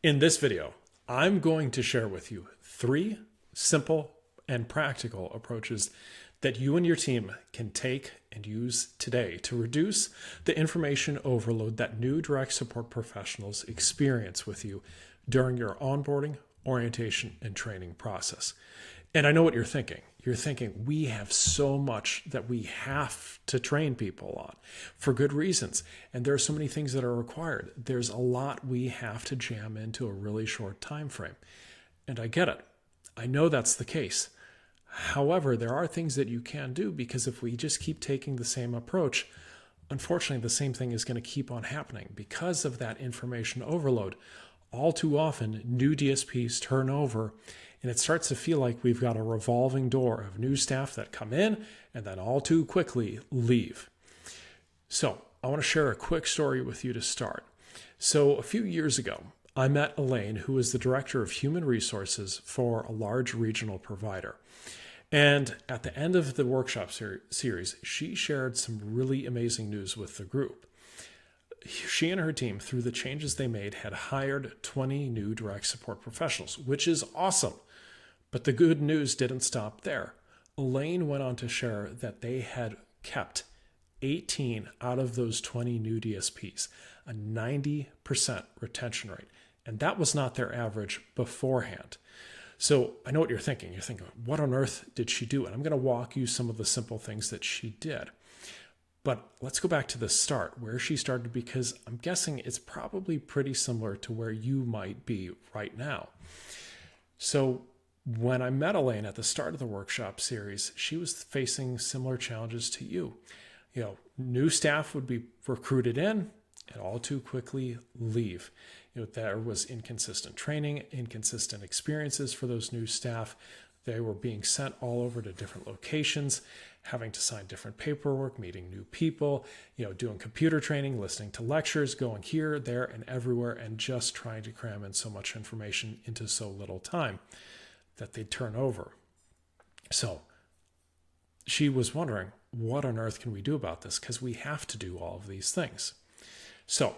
In this video, I'm going to share with you 3 simple and practical approaches that you and your team can take and use today to reduce the information overload that new direct support professionals experience with you during your onboarding, orientation, and training process. And I know what you're thinking. You're thinking, we have so much that we have to train people on for good reasons. And there are so many things that are required. There's a lot we have to jam into a really short time frame. And I get it. I know that's the case. However, there are things that you can do, because if we just keep taking the same approach, unfortunately, the same thing is going to keep on happening because of that information overload. All too often, new DSPs turn over, and it starts to feel like we've got a revolving door of new staff that come in and then all too quickly leave. So I want to share a quick story with you to start. So a few years ago, I met Elaine, who is the director of human resources for a large regional provider. And at the end of the workshop series, she shared some really amazing news with the group. She and her team, through the changes they made, had hired 20 new direct support professionals, which is awesome. But the good news didn't stop there. Elaine went on to share that they had kept 18 out of those 20 new DSPs, a 90% retention rate. And that was not their average beforehand. So I know what you're thinking. You're thinking, what on earth did she do? And I'm going to walk you some of the simple things that she did. But let's go back to the start, where she started, because I'm guessing it's probably pretty similar to where you might be right now. So when I met Elaine at the start of the workshop series, she was facing similar challenges to you. New staff would be recruited in and all too quickly leave. There was inconsistent training, inconsistent experiences for those new staff. They were being sent all over to different locations, having to sign different paperwork, meeting new people, doing computer training, listening to lectures, going here, there, and everywhere, and just trying to cram in so much information into so little time that they'd turn over. So she was wondering, what on earth can we do about this? Because we have to do all of these things. So,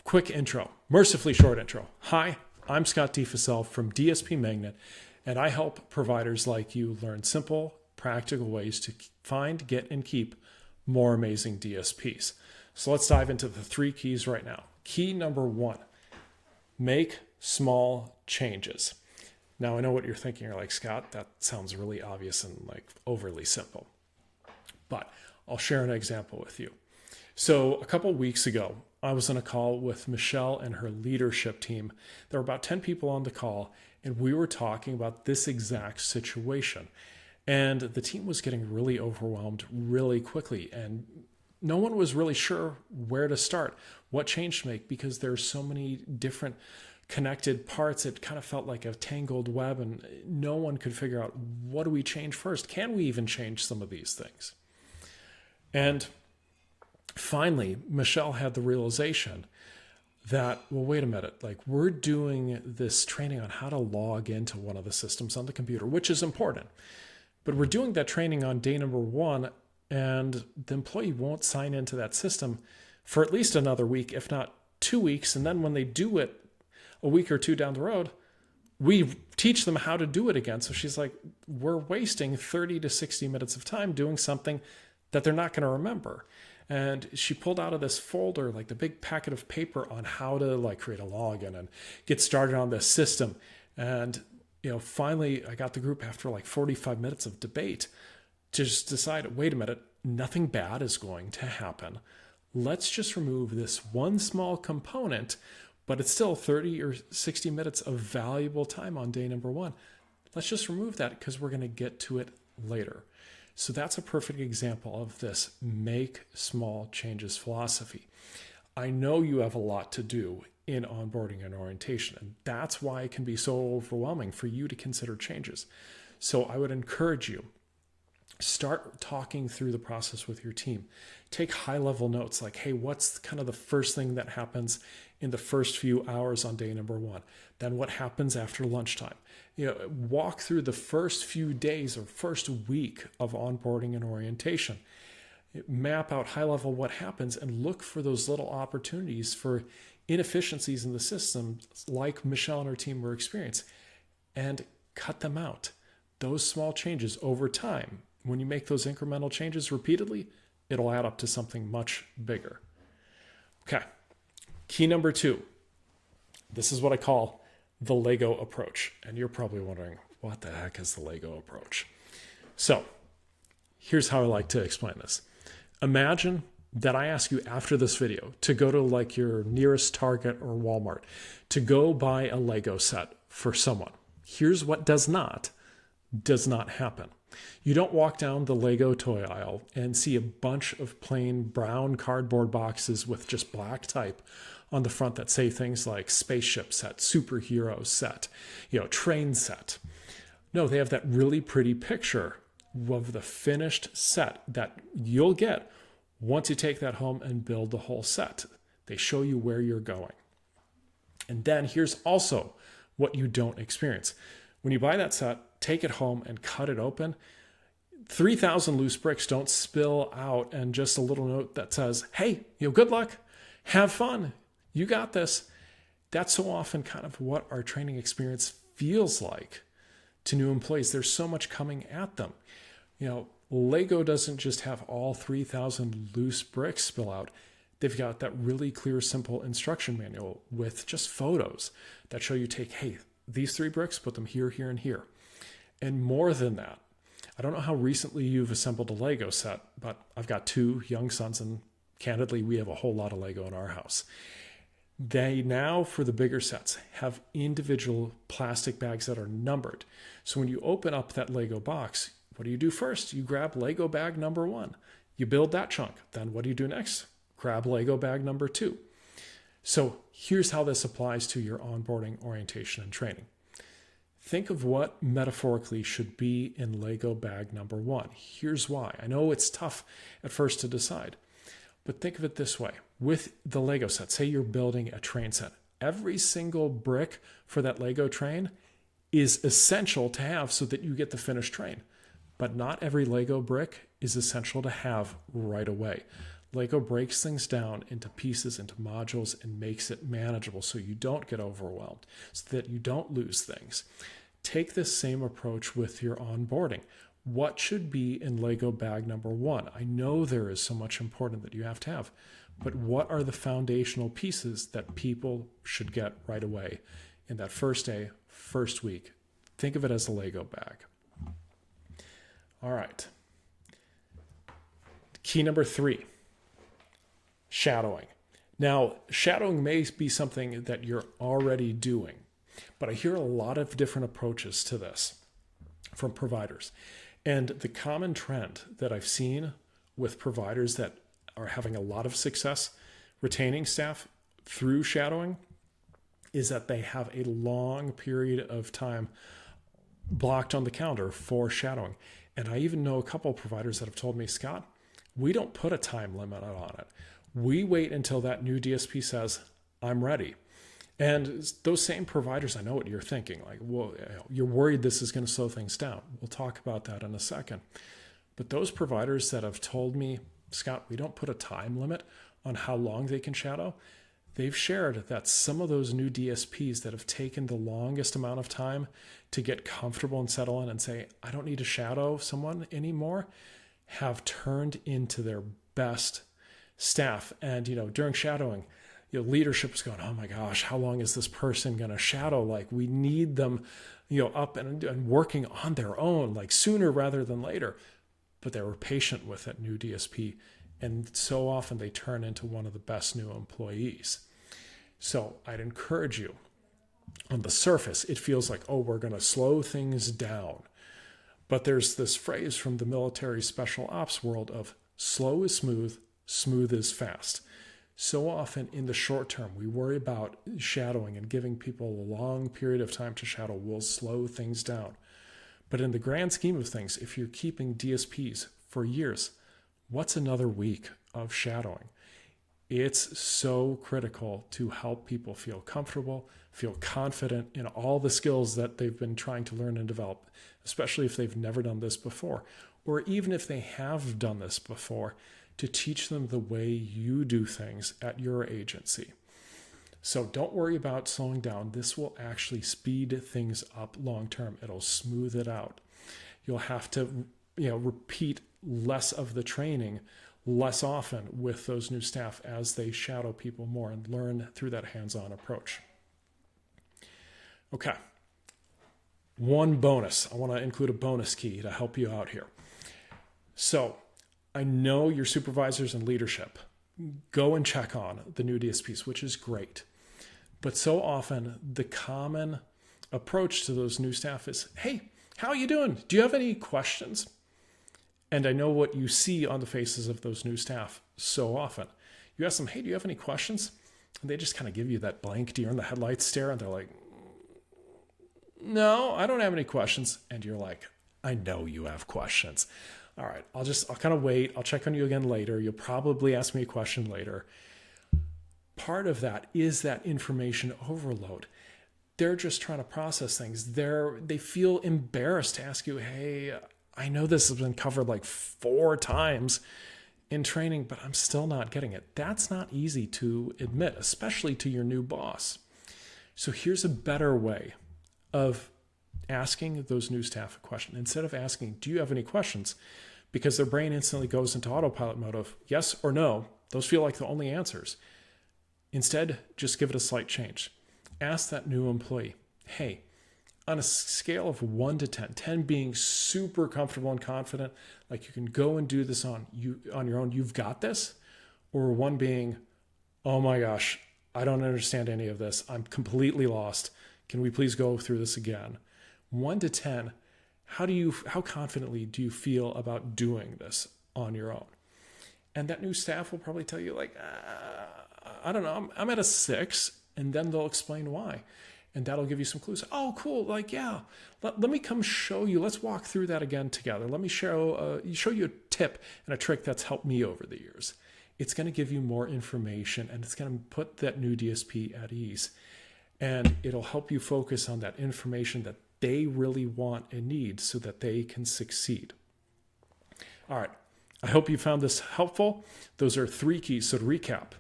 quick intro, mercifully short intro. Hi, I'm Scott DeFacel from DSP Magnet, and I help providers like you learn simple, practical ways to find, get, and keep more amazing DSPs. So let's dive into the 3 keys right now. Key number 1, make small changes. Now, I know what you're thinking. You're like, Scott, that sounds really obvious and overly simple. But I'll share an example with you. So a couple weeks ago, I was on a call with Michelle and her leadership team. There were about 10 people on the call, and we were talking about this exact situation. And the team was getting really overwhelmed really quickly, and no one was really sure where to start, what change to make, because there's so many different connected parts. It kind of felt like a tangled web, and no one could figure out, what do we change first? Can we even change some of these things? And finally, Michelle had the realization that, well, wait a minute, we're doing this training on how to log into one of the systems on the computer, which is important. But we're doing that training on day number 1, and the employee won't sign into that system for at least another week, if not 2 weeks. And then when they do it a week or 2 down the road, we teach them how to do it again. So she's like, we're wasting 30 to 60 minutes of time doing something that they're not going to remember. And she pulled out of this folder, the big packet of paper on how to create a login and get started on this system. And, finally I got the group, after 45 minutes of debate, to just decide, wait a minute, nothing bad is going to happen. Let's just remove this one small component, but it's still 30 or 60 minutes of valuable time on day number 1. Let's just remove that, because we're going to get to it later. So that's a perfect example of this make small changes philosophy. I know you have a lot to do in onboarding and orientation, and that's why it can be so overwhelming for you to consider changes. So I would encourage you, start talking through the process with your team. Take high-level notes like, hey, what's kind of the first thing that happens in the first few hours on day number 1? Then what happens after lunchtime? Walk through the first few days or first week of onboarding and orientation. Map out high-level what happens and look for those little opportunities for inefficiencies in the system like Michelle and her team were experiencing and cut them out. Those small changes over time, when you make those incremental changes repeatedly, it'll add up to something much bigger. Okay, key number 2. This is what I call the Lego approach. And you're probably wondering, what the heck is the Lego approach? So here's how I like to explain this. Imagine that I ask you after this video to go to like your nearest Target or Walmart to go buy a Lego set for someone. Here's what does not happen. You don't walk down the Lego toy aisle and see a bunch of plain brown cardboard boxes with just black type on the front that say things like spaceship set, superhero set, train set. No, they have that really pretty picture of the finished set that you'll get once you take that home and build the whole set. They show you where you're going. And then here's also what you don't experience. When you buy that set, take it home and cut it open, 3,000 loose bricks don't spill out and just a little note that says, hey, good luck, have fun, you got this. That's so often kind of what our training experience feels like to new employees. There's so much coming at them. Lego doesn't just have all 3,000 loose bricks spill out. They've got that really clear, simple instruction manual with just photos that show you hey, these 3 bricks, put them here, here, and here. And more than that, I don't know how recently you've assembled a Lego set, but I've got 2 young sons, and candidly, we have a whole lot of Lego in our house. They now, for the bigger sets, have individual plastic bags that are numbered. So when you open up that Lego box, what do you do first? You grab Lego bag number 1. You build that chunk. Then what do you do next? Grab Lego bag number 2. So here's how this applies to your onboarding, orientation, and training. Think of what metaphorically should be in Lego bag number 1. Here's why. I know it's tough at first to decide, but think of it this way. With the Lego set, say you're building a train set. Every single brick for that Lego train is essential to have so that you get the finished train. But not every Lego brick is essential to have right away. Lego breaks things down into pieces, into modules, and makes it manageable so you don't get overwhelmed, so that you don't lose things. Take this same approach with your onboarding. What should be in Lego bag number 1? I know there is so much important that you have to have, but what are the foundational pieces that people should get right away in that first day, first week? Think of it as a Lego bag. All right. Key number 3, shadowing. Now, shadowing may be something that you're already doing, but I hear a lot of different approaches to this from providers. And the common trend that I've seen with providers that are having a lot of success retaining staff through shadowing is that they have a long period of time blocked on the calendar for shadowing. And I even know a couple of providers that have told me, Scott, we don't put a time limit on it. We wait until that new DSP says, I'm ready. And those same providers, I know what you're thinking, like, well, you're worried this is going to slow things down. We'll talk about that in a second. But those providers that have told me, Scott, we don't put a time limit on how long they can shadow, they've shared that some of those new DSPs that have taken the longest amount of time to get comfortable and settle in and say, I don't need to shadow someone anymore, have turned into their best staff. And, during shadowing, leadership is going, oh my gosh, how long is this person going to shadow? Like, we need them, up and working on their own, like sooner rather than later. But they were patient with that new DSP. And so often they turn into one of the best new employees. So I'd encourage you, on the surface, it feels like, oh, we're going to slow things down. But there's this phrase from the military special ops world of slow is smooth, smooth is fast. So often in the short term, we worry about shadowing and giving people a long period of time to shadow will slow things down. But in the grand scheme of things, if you're keeping DSPs for years, what's another week of shadowing? It's so critical to help people feel comfortable, feel confident in all the skills that they've been trying to learn and develop, especially if they've never done this before, or even if they have done this before, to teach them the way you do things at your agency. So don't worry about slowing down. This will actually speed things up long term. It'll smooth it out. You'll have to, repeat less of the training less often with those new staff as they shadow people more and learn through that hands-on approach. Okay. One bonus. I want to include a bonus key to help you out here. So I know your supervisors and leadership go and check on the new DSPs, which is great. But so often the common approach to those new staff is, hey, how are you doing? Do you have any questions? And I know what you see on the faces of those new staff so often. You ask them, hey, do you have any questions? And they just kind of give you that blank deer in the headlights stare, and they're like, no, I don't have any questions. And you're like, I know you have questions. All right, I'll kind of wait. I'll check on you again later. You'll probably ask me a question later. Part of that is that information overload. They're just trying to process things. They feel embarrassed to ask you, hey, I know this has been covered like 4 times in training, but I'm still not getting it. That's not easy to admit, especially to your new boss. So here's a better way of asking those new staff a question. Instead of asking, do you have any questions? Because their brain instantly goes into autopilot mode of yes or no. Those feel like the only answers. Instead, just give it a slight change. Ask that new employee, hey, on a scale of 1 to 10, 10 being super comfortable and confident, like you can go and do this on your own, you've got this, or 1 being, oh my gosh, I don't understand any of this. I'm completely lost. Can we please go through this again? 1 to 10, how confidently do you feel about doing this on your own? And that new staff will probably tell you like, I don't know, I'm at a 6, and then they'll explain why. And that'll give you some clues. Oh, cool. Like, yeah, let me come show you. Let's walk through that again together. Let me show you a tip and a trick that's helped me over the years. It's going to give you more information, and it's going to put that new DSP at ease. And it'll help you focus on that information that they really want and need so that they can succeed. All right. I hope you found this helpful. Those are 3 keys. So to recap,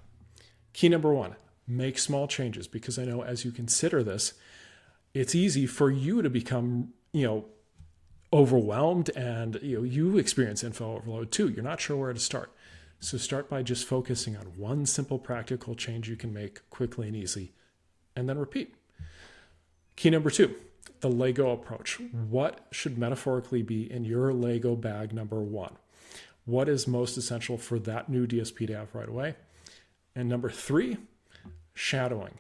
key number 1, make small changes, because I know as you consider this, it's easy for you to become, overwhelmed, and you experience info overload too. You're not sure where to start. So start by just focusing on one simple practical change you can make quickly and easy, and then repeat. Key number 2, the Lego approach. What should metaphorically be in your Lego bag number 1? What is most essential for that new DSP to have right away? And number 3, shadowing.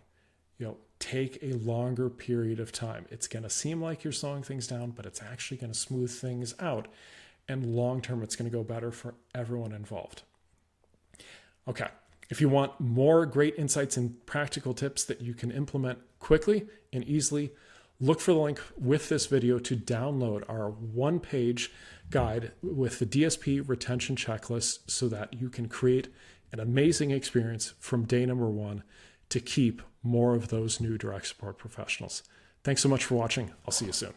Take a longer period of time. It's going to seem like you're slowing things down, but it's actually going to smooth things out. And long term, it's going to go better for everyone involved. Okay. If you want more great insights and practical tips that you can implement quickly and easily, look for the link with this video to download our 1-page guide with the DSP retention checklist so that you can create an amazing experience from day number 1 to keep more of those new direct support professionals. Thanks so much for watching. I'll see you soon.